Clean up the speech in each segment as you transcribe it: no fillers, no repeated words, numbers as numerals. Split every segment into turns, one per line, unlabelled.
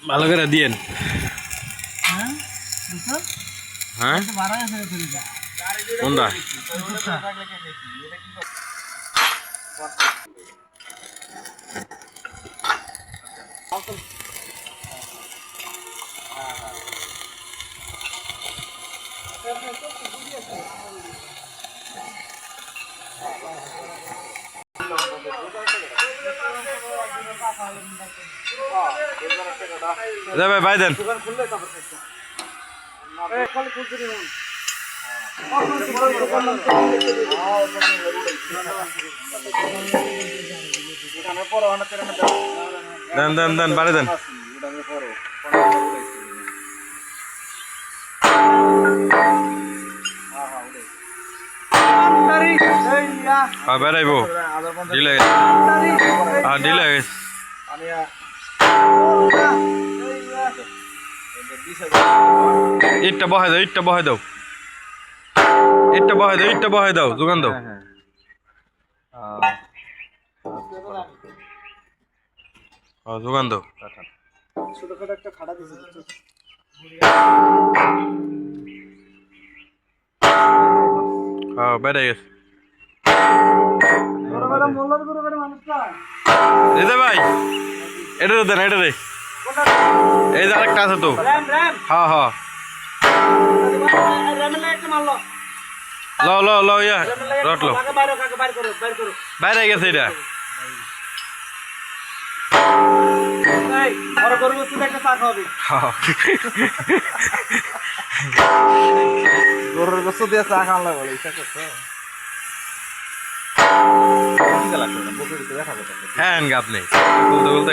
ভালো করে দিয়েন। হ্যাঁ কোনটা ভাই ভাই দেন। দেন দেন দেন বাড়ি দেন। বেড়াইবো দিলে দিলে ইটটা বহাই দাও, ইটটা বহাই দাও, ইটটা বহাই দাও, ইটটা বহাই দাও, যোগান দাও। যোগান দাও। বেড়াই গেছে ভাই, এটা দেন, এটা রে এই যে আরেকটা আছে তো। হ্যাঁ হ্যাঁ লো লো লো ইয়া রট লো, বাইরে গেছে এটা।
গরুর গোস্ত দিয়ে চা খাওয়া বলে ইচ্ছা করছো?
হ্যাঁ গাপ নেই বলতে বলতে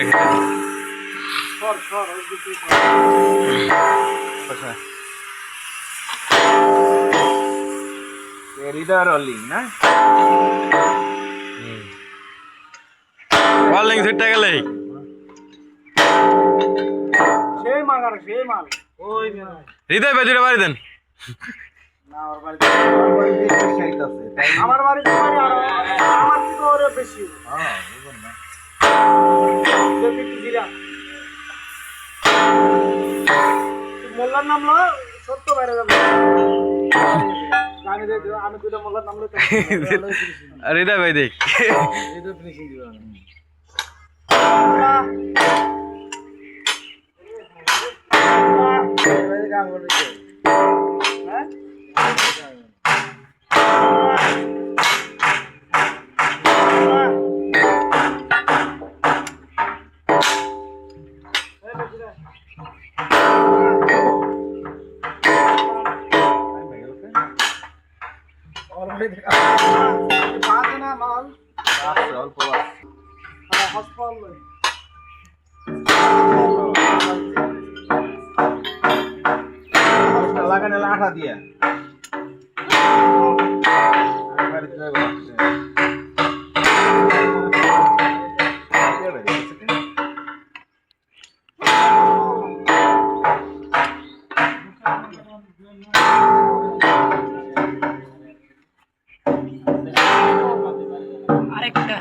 সেটা গেলে হৃদয় ভাই দুটা বাড়ি দেন।
আমার বাড়িতে আমার থেকে ওরে বেশি মোল্লার নাম লো সত্য বাইরে যাবে। আমি দুটা মোল্লার নাম লো
হৃদয় ভাই দেখ
লাগানে আঠা দিয়ে
আরেকটা